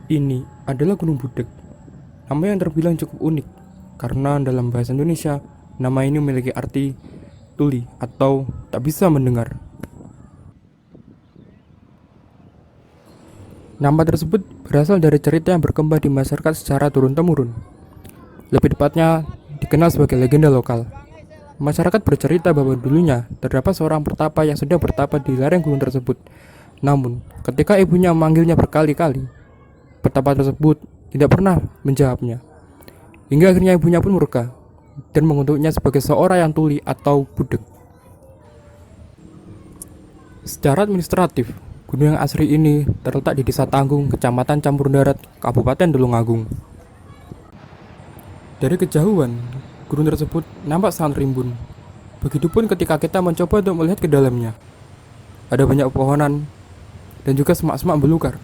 Ini adalah Gunung Budek, nama yang terbilang cukup unik karena dalam bahasa Indonesia nama ini memiliki arti tuli atau tak bisa mendengar. Nama tersebut berasal dari cerita yang berkembang di masyarakat secara turun-temurun. Lebih tepatnya dikenal sebagai legenda lokal. Masyarakat bercerita bahwa dulunya terdapat seorang pertapa yang sedang bertapa di lereng gunung tersebut. Namun, ketika ibunya memanggilnya berkali-kali, pertapa tersebut tidak pernah menjawabnya. Hingga akhirnya ibunya pun murka dan mengutuknya sebagai seorang yang tuli atau budek. Secara administratif, gunung yang asri ini terletak di Desa Tanggung, Kecamatan Campur Darat, Kabupaten Tulungagung. Dari kejauhan, gunung tersebut nampak sangat rimbun. Begitupun ketika kita mencoba untuk melihat ke dalamnya. Ada banyak pepohonan dan juga semak-semak belukar.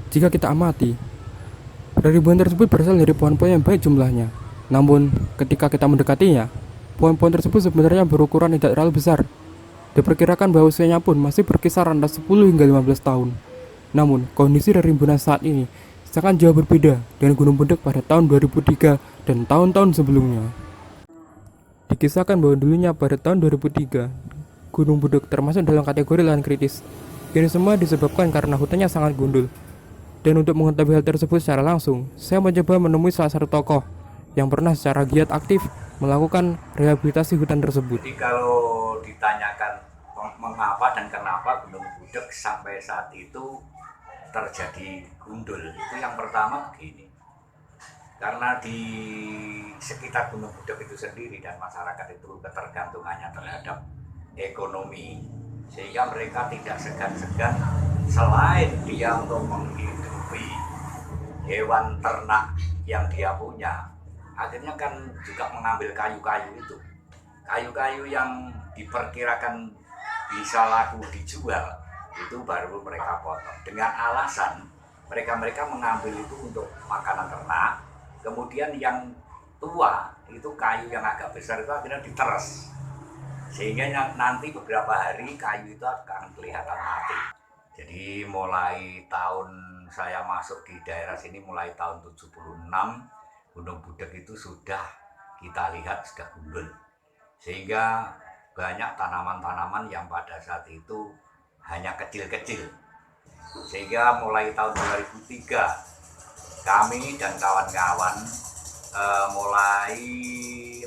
Jika kita amati, ribuan tersebut berasal dari pohon-pohon yang baik jumlahnya. Namun, ketika kita mendekatinya, pohon-pohon tersebut sebenarnya berukuran tidak terlalu besar. Diperkirakan bahwa usianya pun masih berkisar antara 10 hingga 15 tahun. Namun, kondisi rimbunan saat ini sangat jauh berbeda dengan Gunung Budek pada tahun 2003 dan tahun-tahun sebelumnya. Dikisahkan bahwa dulunya pada tahun 2003, Gunung Budek termasuk dalam kategori lahan kritis. Ini semua disebabkan karena hutannya sangat gundul. Dan untuk mengetahui hal tersebut secara langsung, saya mencoba menemui salah satu tokoh yang pernah secara giat aktif melakukan rehabilitasi hutan tersebut. Jadi kalau ditanyakan mengapa dan kenapa Gunung Budek sampai saat itu terjadi gundul, itu yang pertama begini. Karena di sekitar Gunung Budek itu sendiri dan masyarakat itu ketergantungannya terhadap ekonomi, sehingga mereka tidak segan-segan selain dia untuk menghidupi hewan ternak yang dia punya, akhirnya kan juga mengambil kayu-kayu itu, kayu-kayu yang diperkirakan bisa laku dijual, itu baru mereka potong dengan alasan mereka mengambil itu untuk makanan ternak. Kemudian yang tua itu kayu yang agak besar itu akhirnya diteres, sehingga nanti beberapa hari kayu itu akan kelihatan mati. Jadi mulai tahun saya masuk di daerah sini, mulai tahun 76, Gunung Budek itu sudah kita lihat sudah gundul, sehingga banyak tanaman-tanaman yang pada saat itu hanya kecil-kecil. Sehingga mulai tahun 2003 kami dan kawan-kawan mulai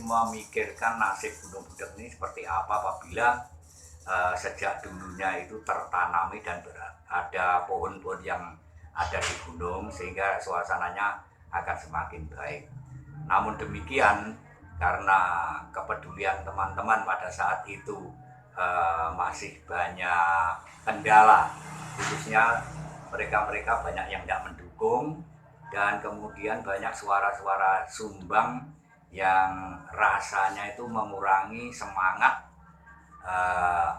memikirkan nasib Gunung Budek ini seperti apa apabila sejak dulunya itu tertanami dan ada pohon-pohon yang ada di gunung, sehingga suasananya akan semakin baik. Namun demikian, karena kepedulian teman-teman pada saat itu masih banyak kendala, khususnya mereka-mereka banyak yang tidak mendukung, dan kemudian banyak suara-suara sumbang yang rasanya itu mengurangi semangat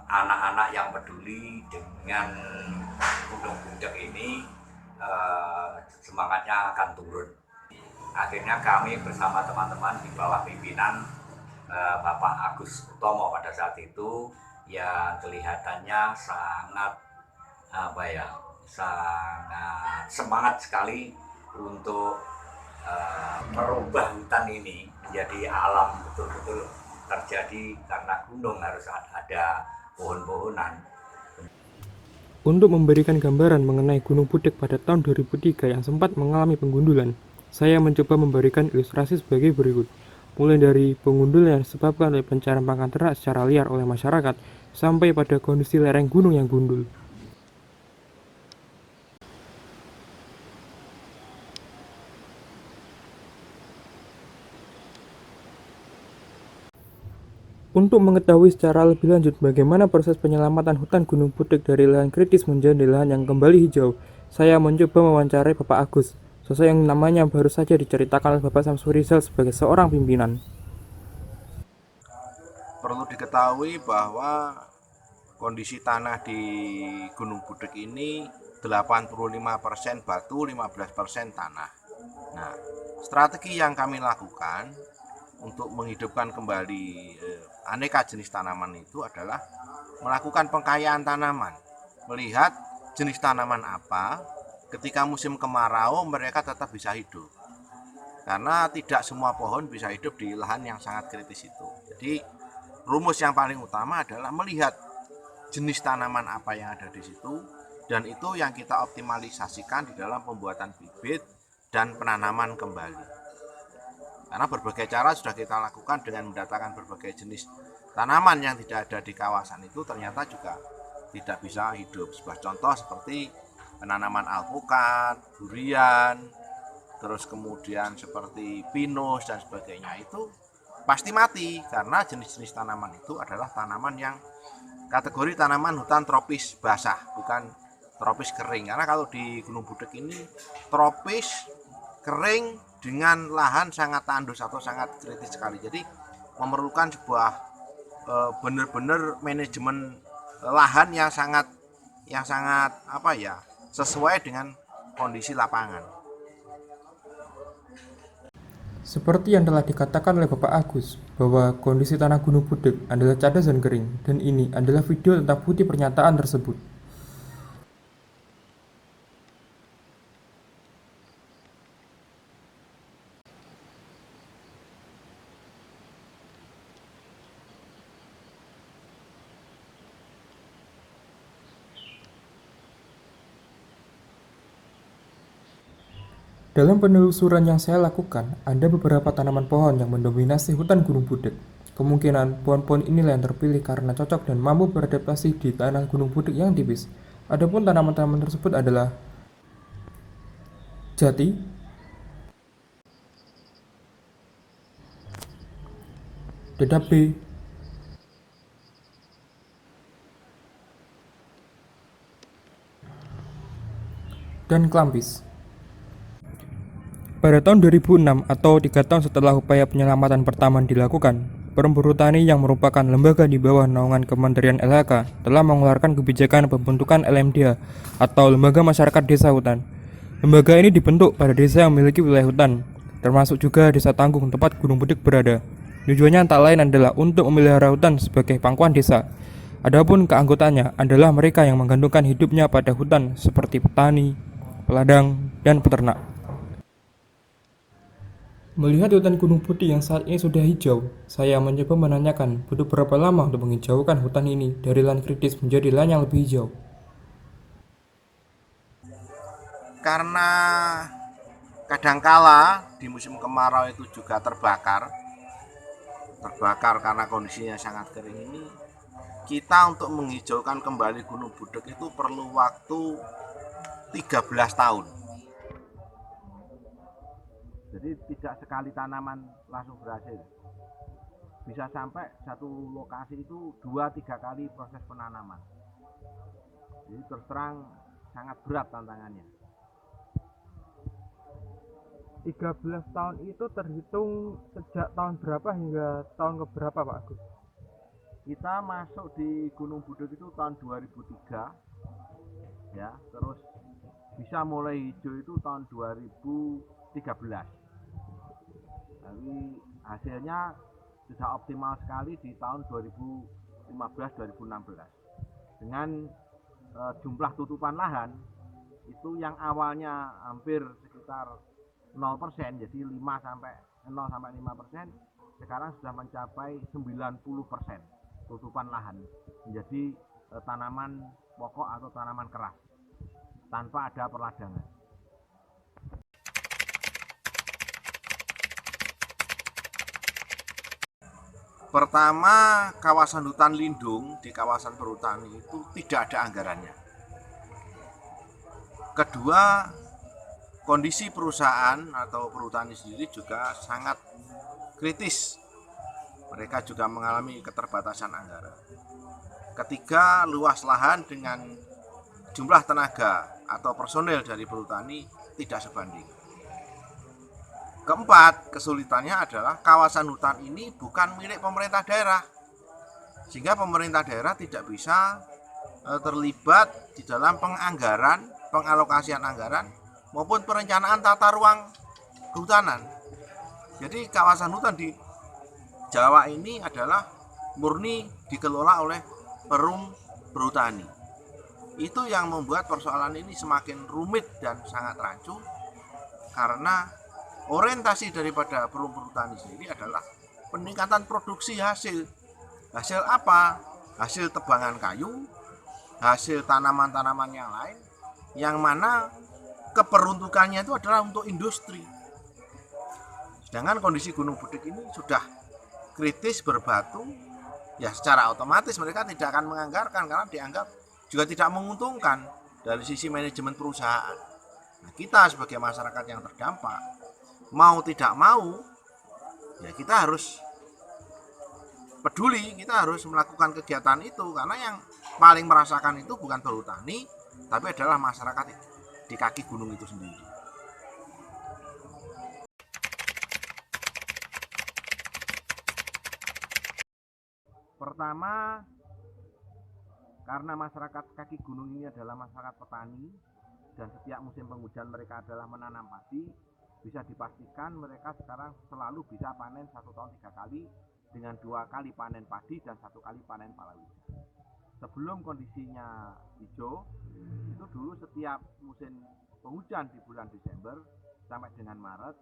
anak-anak yang peduli dengan Gunung Budek ini, semangatnya akan turun. Akhirnya kami bersama teman-teman di bawah pimpinan Bapak Agus Utomo pada saat itu, yang kelihatannya sangat sangat semangat sekali untuk merubah hutan ini menjadi alam betul-betul terjadi, karena gunung harus ada pohon-pohonan. Untuk memberikan gambaran mengenai Gunung Budek pada tahun 2003 yang sempat mengalami penggundulan, saya mencoba memberikan ilustrasi sebagai berikut. Mulai dari pengundulan yang disebabkan oleh pencarian pakan ternak secara liar oleh masyarakat, sampai pada kondisi lereng gunung yang gundul. Untuk mengetahui secara lebih lanjut bagaimana proses penyelamatan hutan Gunung Budek dari lahan kritis menjadi lahan yang kembali hijau, saya mencoba mewawancarai Bapak Agus, sosok yang namanya baru saja diceritakan oleh Bapak Samsuri Rizal sebagai seorang pimpinan. Perlu diketahui bahwa kondisi tanah di Gunung Budek ini 85% batu, 15% tanah. Nah, strategi yang kami lakukan untuk menghidupkan kembali aneka jenis tanaman itu adalah melakukan pengkayaan tanaman, melihat jenis tanaman apa, ketika musim kemarau mereka tetap bisa hidup. Karena tidak semua pohon bisa hidup di lahan yang sangat kritis itu. Jadi rumus yang paling utama adalah melihat jenis tanaman apa yang ada di situ, dan itu yang kita optimalisasikan di dalam pembuatan bibit dan penanaman kembali. Karena berbagai cara sudah kita lakukan dengan mendatangkan berbagai jenis tanaman yang tidak ada di kawasan itu ternyata juga tidak bisa hidup. Sebuah contoh seperti penanaman alpukat, durian, terus kemudian seperti pinus dan sebagainya, itu pasti mati karena jenis-jenis tanaman itu adalah tanaman yang kategori tanaman hutan tropis basah, bukan tropis kering. Karena kalau di Gunung Budak ini tropis kering dengan lahan sangat tandus atau sangat kritis sekali. Jadi memerlukan sebuah benar-benar manajemen lahan yang sangat sesuai dengan kondisi lapangan. Seperti yang telah dikatakan oleh Bapak Agus, bahwa kondisi tanah Gunung Budak adalah cadas dan kering, dan ini adalah video tentang bukti pernyataan tersebut. Dalam penelusuran yang saya lakukan, ada beberapa tanaman pohon yang mendominasi hutan Gunung Budak. Kemungkinan pohon-pohon inilah yang terpilih karena cocok dan mampu beradaptasi di tanah Gunung Budak yang tipis. Adapun tanaman-tanaman tersebut adalah jati, dadabe, dan klampis. Pada tahun 2006 atau 3 tahun setelah upaya penyelamatan pertama dilakukan, Perumbu Tani yang merupakan lembaga di bawah naungan Kementerian LHK telah mengeluarkan kebijakan pembentukan LMDH atau Lembaga Masyarakat Desa Hutan. Lembaga ini dibentuk pada desa yang memiliki wilayah hutan, termasuk juga Desa Tanggung tempat Gunung Budak berada. Tujuannya tak lain adalah untuk memelihara hutan sebagai pangkuan desa. Adapun keanggotaannya adalah mereka yang menggantungkan hidupnya pada hutan seperti petani, peladang, dan peternak. Melihat hutan Gunung Budak yang saat ini sudah hijau, saya mencoba menanyakan butuh berapa lama untuk menghijaukan hutan ini dari lahan kritis menjadi lahan yang lebih hijau. Karena kadangkala di musim kemarau itu juga terbakar karena kondisinya sangat kering ini, kita untuk menghijaukan kembali Gunung Budak itu perlu waktu 13 tahun. Jadi tidak sekali tanaman langsung berhasil. Bisa sampai satu lokasi itu 2-3 kali proses penanaman. Jadi terus terang sangat berat tantangannya. 13 tahun itu terhitung sejak tahun berapa hingga tahun keberapa, Pak Agus? Kita masuk di Gunung Budak itu tahun 2003, ya, terus bisa mulai hijau itu tahun 2013. Tapi hasilnya sudah optimal sekali di tahun 2015-2016 dengan jumlah tutupan lahan itu yang awalnya hampir sekitar 0%, jadi 0-5%, sekarang sudah mencapai 90% tutupan lahan menjadi tanaman pokok atau tanaman keras tanpa ada perladangan. Pertama, kawasan hutan lindung di kawasan perhutani itu tidak ada anggarannya. Kedua, kondisi perusahaan atau perhutani sendiri juga sangat kritis. Mereka juga mengalami keterbatasan anggaran. Ketiga, luas lahan dengan jumlah tenaga atau personel dari perhutani tidak sebanding. Keempat, kesulitannya adalah kawasan hutan ini bukan milik pemerintah daerah, sehingga pemerintah daerah tidak bisa terlibat di dalam pengalokasian anggaran maupun perencanaan tata ruang kehutanan. Jadi kawasan hutan di Jawa ini adalah murni dikelola oleh Perum Perhutani. Itu yang membuat persoalan ini semakin rumit dan sangat rancu, karena orientasi daripada perum perhutani sendiri adalah peningkatan produksi hasil. Hasil apa? Hasil tebangan kayu, hasil tanaman-tanaman yang lain, yang mana keperuntukannya itu adalah untuk industri. Sedangkan kondisi Gunung Budik ini sudah kritis, berbatu, ya secara otomatis mereka tidak akan menganggarkan karena dianggap juga tidak menguntungkan dari sisi manajemen perusahaan. Nah, kita sebagai masyarakat yang terdampak, mau tidak mau, ya kita harus peduli, kita harus melakukan kegiatan itu, karena yang paling merasakan itu bukan perhutani, tapi adalah masyarakat di kaki gunung itu sendiri. Pertama, karena masyarakat kaki gunung ini adalah masyarakat petani dan setiap musim penghujan mereka adalah menanam padi, bisa dipastikan mereka sekarang selalu bisa panen 1 tahun 3 kali dengan 2 kali panen padi dan 1 kali panen palawija. Sebelum kondisinya hijau, itu dulu setiap musim penghujan di bulan Desember sampai dengan Maret,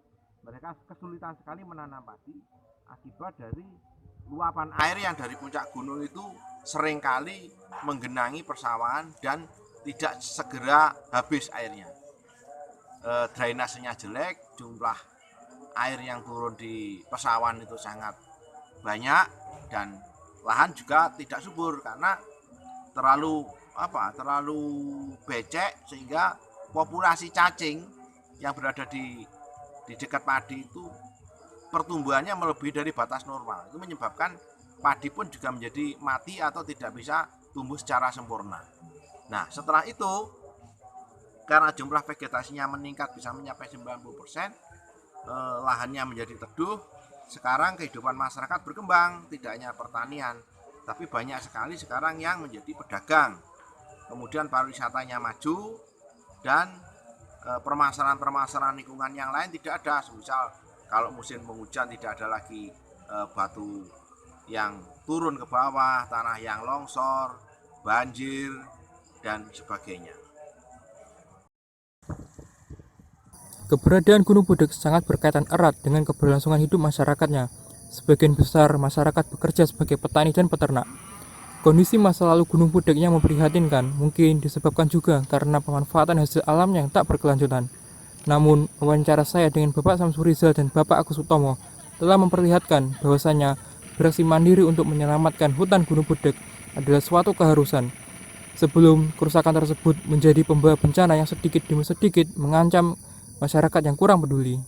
mereka kesulitan sekali menanam padi akibat dari luapan air yang dari puncak gunung itu seringkali menggenangi persawahan dan tidak segera habis airnya. Drainasenya jelek, jumlah air yang turun di persawahan itu sangat banyak, dan lahan juga tidak subur karena terlalu becek, sehingga populasi cacing yang berada di dekat padi itu pertumbuhannya melebihi dari batas normal. Itu menyebabkan padi pun juga menjadi mati atau tidak bisa tumbuh secara sempurna. Nah, setelah itu karena jumlah vegetasinya meningkat bisa mencapai 90%, lahannya menjadi teduh. Sekarang kehidupan masyarakat berkembang, tidak hanya pertanian, tapi banyak sekali sekarang yang menjadi pedagang. Kemudian pariwisatanya maju, dan permasalahan-permasalahan lingkungan yang lain tidak ada. Misal kalau musim penghujan tidak ada lagi batu yang turun ke bawah, tanah yang longsor, banjir, dan sebagainya. Keberadaan Gunung Budik sangat berkaitan erat dengan keberlangsungan hidup masyarakatnya. Sebagian besar masyarakat bekerja sebagai petani dan peternak. Kondisi masa lalu Gunung Budik yang memprihatinkan mungkin disebabkan juga karena pemanfaatan hasil alam yang tak berkelanjutan. Namun, wawancara saya dengan Bapak Samsul Rizal dan Bapak Agus Utomo telah memperlihatkan bahwasanya beraksi mandiri untuk menyelamatkan hutan Gunung Budik adalah suatu keharusan. Sebelum kerusakan tersebut menjadi pembawa bencana yang sedikit demi sedikit mengancam masyarakat yang kurang peduli.